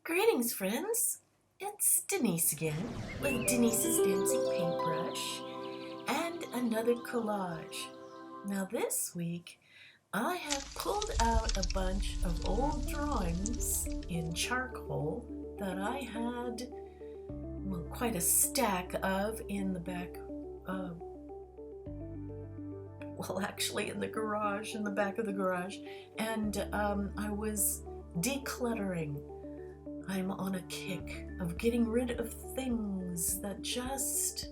Greetings, friends. It's Denise again with Denise's Dancing Paintbrush and another collage. Now, this week I have pulled out a bunch of old drawings in charcoal that I had, quite a stack of in the back, actually in the garage, in the back of the garage, and I was decluttering. I'm on a kick of getting rid of things that just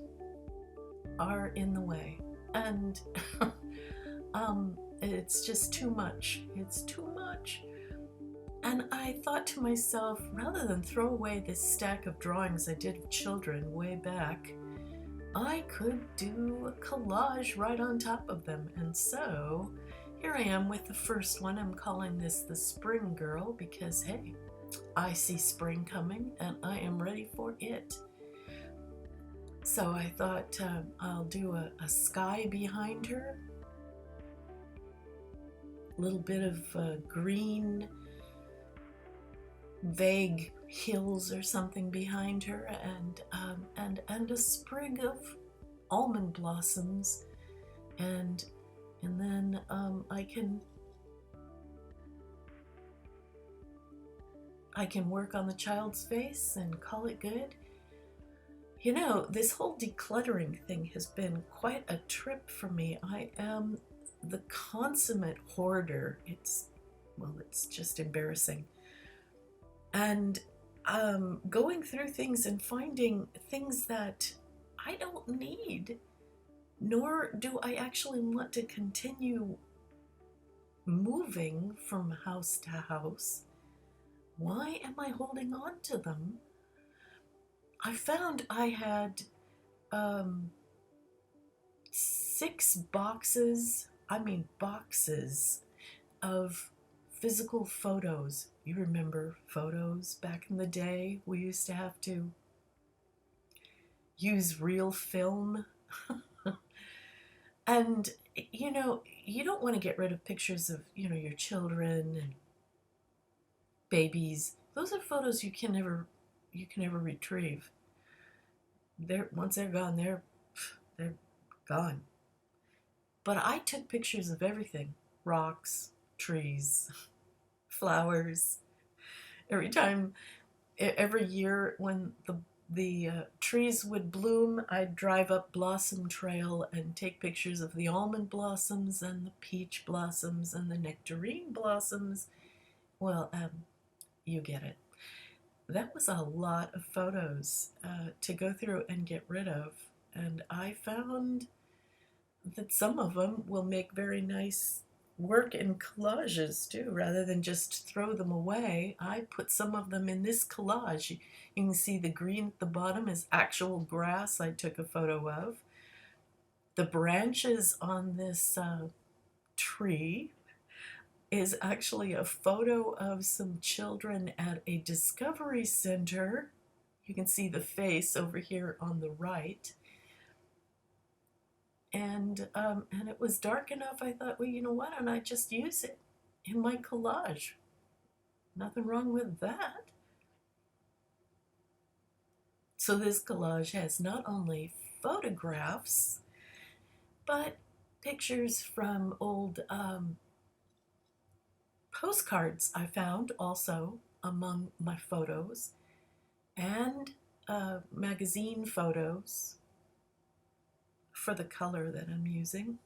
are in the way. And it's just too much. It's too much. And I thought to myself, rather than throw away this stack of drawings I did of children way back, I could do a collage right on top of them. And so here I am with the first one. I'm calling this the Spring Girl because, hey, I see spring coming and I am ready for it. So I thought I'll do a sky behind her, a little bit of green, vague hills or something behind her, and a sprig of almond blossoms, and then I can work on the child's face and call it good. You know, this whole decluttering thing has been quite a trip for me. I am the consummate hoarder. It's just embarrassing. And going through things and finding things that I don't need, nor do I actually want to continue moving from house to house. Why am I holding on to them? I found I had 6 boxes of physical photos. You remember photos back in the day? We used to have to use real film. And, you don't want to get rid of pictures of, your children and babies. Those are photos you can never retrieve. Once they're gone, they're gone. But I took pictures of everything: rocks, trees, flowers. Every year when the trees would bloom, I'd drive up Blossom Trail and take pictures of the almond blossoms and the peach blossoms and the nectarine blossoms. Well, you get it. That was a lot of photos to go through and get rid of. And I found that some of them will make very nice work in collages too. Rather than just throw them away, I put some of them in this collage. You can see the green at the bottom is actual grass I took a photo of. The branches on this tree is actually a photo of some children at a discovery center. You can see the face over here on the right. And it was dark enough, I thought, well, why don't I just use it in my collage? Nothing wrong with that. So this collage has not only photographs, but pictures from old postcards I found also among my photos, and magazine photos for the color that I'm using.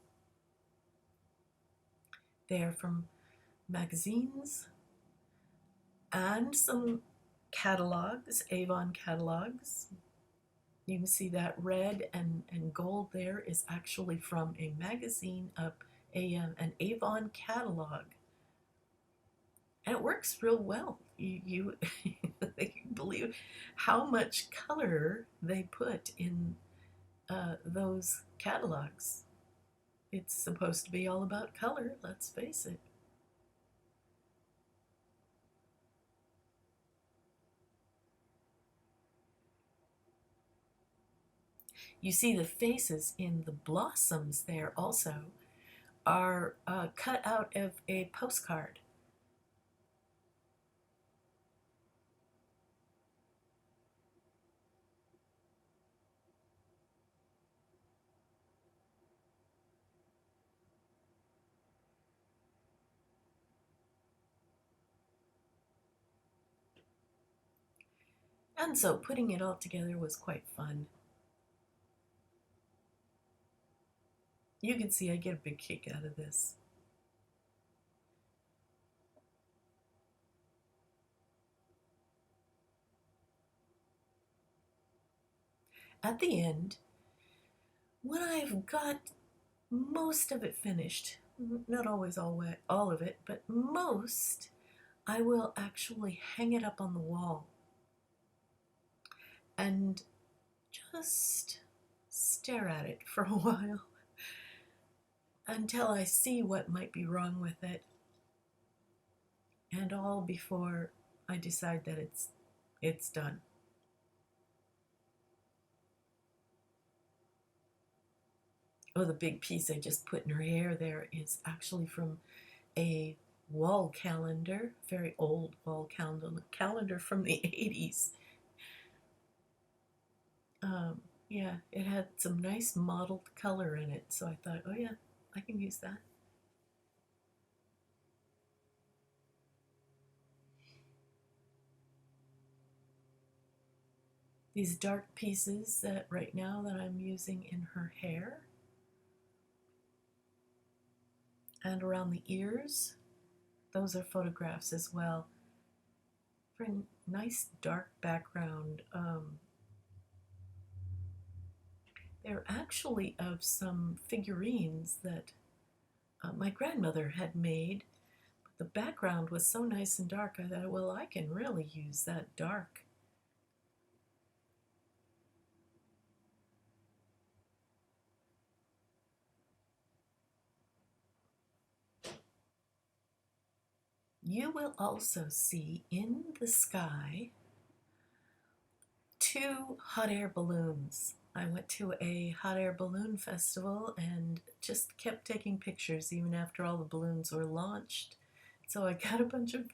They're from magazines and some catalogs, Avon catalogs. You can see that red and gold there is actually from a magazine of an Avon catalog. And it works real well. You can believe how much color they put in those catalogs. It's supposed to be all about color, let's face it. You see the faces in the blossoms there also are cut out of a postcard. And so putting it all together was quite fun. You can see I get a big kick out of this. At the end, when I've got most of it finished, not always all of it, but most, I will actually hang it up on the wall and just stare at it for a while until I see what might be wrong with it, and all before I decide that it's done. Oh, the big piece I just put in her hair there is actually from a wall calendar, very old wall calendar from the 80s. Yeah, it had some nice mottled color in it, so I thought, oh yeah, I can use that. These dark pieces that right now that I'm using in her hair and around the ears, those are photographs as well. Very nice dark background. They're actually of some figurines that my grandmother had made. But the background was so nice and dark, I thought, well, I can really use that dark. You will also see in the sky 2 hot air balloons. I went to a hot air balloon festival and just kept taking pictures even after all the balloons were launched. So I got a bunch of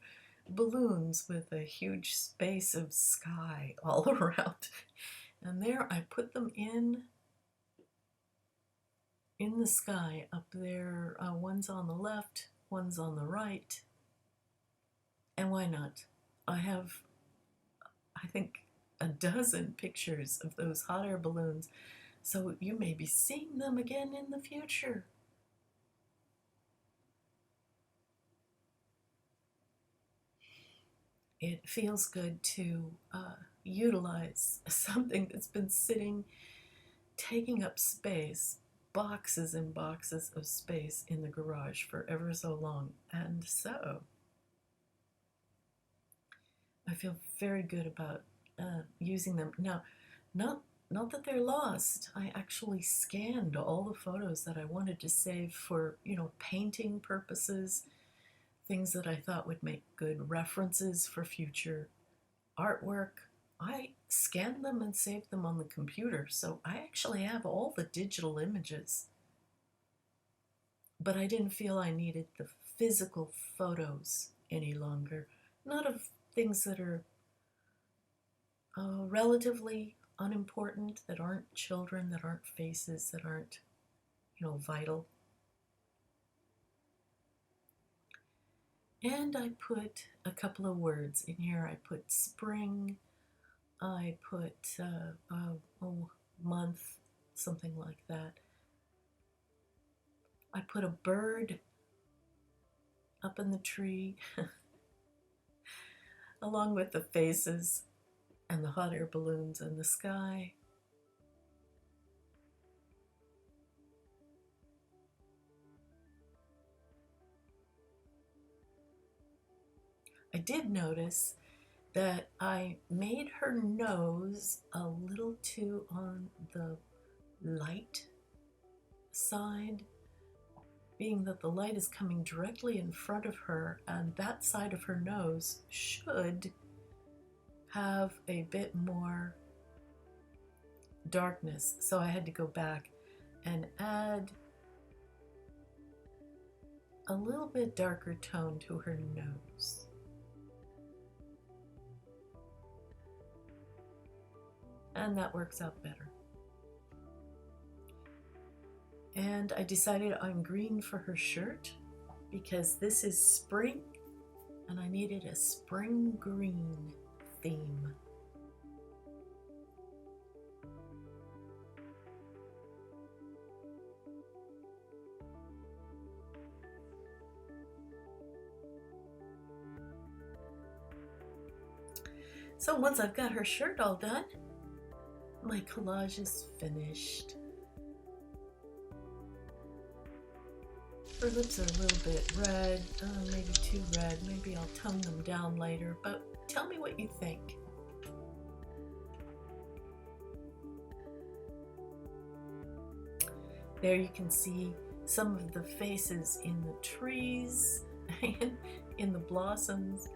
balloons with a huge space of sky all around. And there I put them in the sky up there. One's on the left, one's on the right. And why not? I have, I think, a dozen pictures of those hot air balloons, so you may be seeing them again in the future. It feels good to utilize something that's been sitting, taking up space, boxes and boxes of space in the garage for ever so long. And so I feel very good about using them. Now, not that they're lost. I actually scanned all the photos that I wanted to save for, painting purposes, things that I thought would make good references for future artwork. I scanned them and saved them on the computer, so I actually have all the digital images. But I didn't feel I needed the physical photos any longer. Not of things that are relatively unimportant, that aren't children, that aren't faces, that aren't, vital. And I put a couple of words in here. I put spring, I put month, something like that. I put a bird up in the tree, along with the faces and the hot air balloons and the sky. I did notice that I made her nose a little too on the light side, being that the light is coming directly in front of her, and that side of her nose should have a bit more darkness. So I had to go back and add a little bit darker tone to her nose. And that works out better. And I decided on green for her shirt because this is spring and I needed a spring green theme. So once I've got her shirt all done, my collage is finished. Her lips are a little bit red, maybe too red. Maybe I'll tone them down later, but tell me what you think. There you can see some of the faces in the trees and in the blossoms.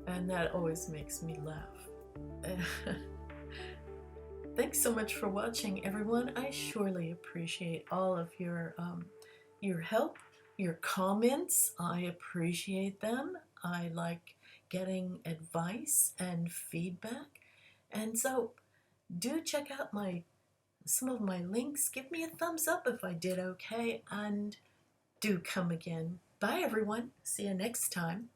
And that always makes me laugh. Thanks so much for watching, everyone. I surely appreciate all of your help, your comments. I appreciate them. I like getting advice and feedback. And so do check out some of my links. Give me a thumbs up if I did okay, and do come again. Bye, everyone. See you next time.